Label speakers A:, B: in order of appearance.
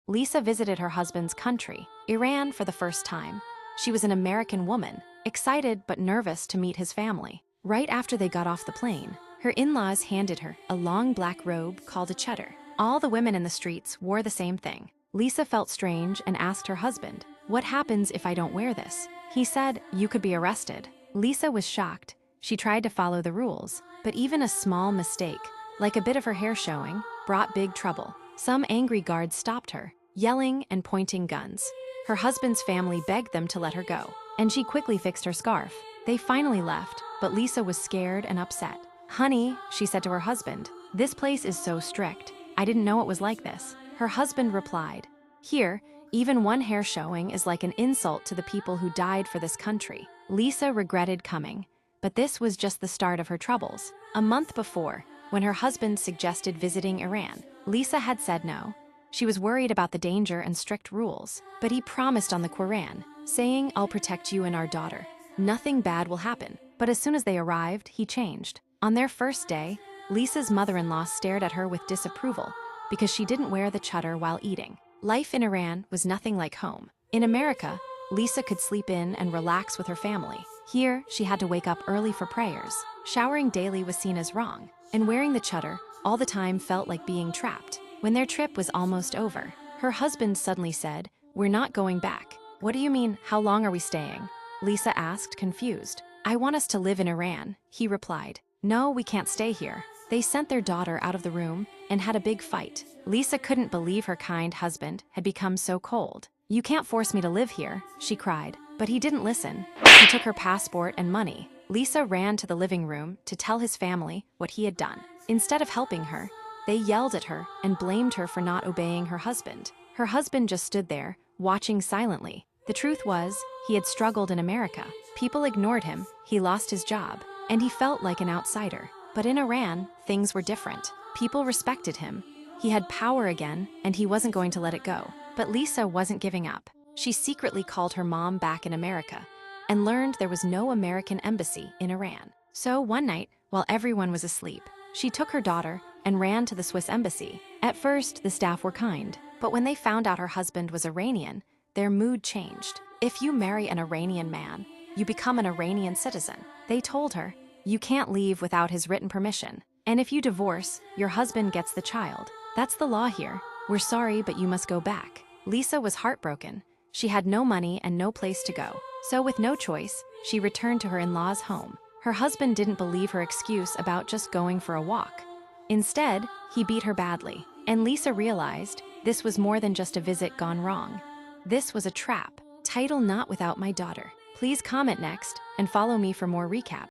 A: Lisa visited her husband's country, Iran, for the first time. She was an American woman, excited but nervous to meet his family. Right after they got off the plane, her in-laws handed her a long black robe called a Chador. All the women in the streets wore the same thing. Lisa felt strange and asked her husband, "What happens if I don't wear this?" He said, "You could be arrested." Lisa was shocked. She tried to follow the rules, but even a small mistake, like a bit of her hair showing, brought big trouble. Some angry guards stopped her, yelling and pointing guns. Her husband's family begged them to let her go, and she quickly fixed her scarf. They finally left, but Lisa was scared and upset. "Honey," she said to her husband, "this place is so strict. I didn't know it was like this." Her husband replied, "Here, even one hair showing is like an insult to the people who died for this country." Lisa regretted coming, but this was just the start of her troubles. A month before, when her husband suggested visiting Iran, Lisa had said no. She was worried about the danger and strict rules, but he promised on the Quran, saying, "I'll protect you and our daughter. Nothing bad will happen." But as soon as they arrived, he changed. On their first day, Lisa's mother-in-law stared at her with disapproval because she didn't wear the chador while eating. Life in Iran was nothing like home. In America, Lisa could sleep in and relax with her family. Here, she had to wake up early for prayers. Showering daily was seen as wrong, and wearing the chador all the time felt like being trapped. When their trip was almost over, her husband suddenly said, "We're not going back." "What do you mean? How long are we staying?" Lisa asked, confused. "I want us to live in Iran," he replied. "No, we can't stay here." They sent their daughter out of the room and had a big fight. Lisa couldn't believe her kind husband had become so cold. "You can't force me to live here," she cried. But he didn't listen. He took her passport and money. Lisa ran to the living room to tell his family what he had done. Instead of helping her, they yelled at her and blamed her for not obeying her husband. Her husband just stood there, watching silently. The truth was, he had struggled in America. People ignored him, he lost his job, and he felt like an outsider. But in Iran, things were different. People respected him. He had power again, and he wasn't going to let it go. But Lisa wasn't giving up. She secretly called her mom back in America and learned there was no American embassy in Iran. So one night, while everyone was asleep, she took her daughter and ran to the Swiss embassy. At first, the staff were kind, but when they found out her husband was Iranian, their mood changed. "If you marry an Iranian man, you become an Iranian citizen," they told her. "You can't leave without his written permission. And if you divorce, your husband gets the child. That's the law here. We're sorry, but you must go back." Lisa was heartbroken. She had no money and no place to go. So with no choice, she returned to her in-laws' home. Her husband didn't believe her excuse about just going for a walk. Instead, he beat her badly. And Lisa realized this was more than just a visit gone wrong. This was a trap. Title: Not Without My Daughter. Please comment next and follow me for more recap.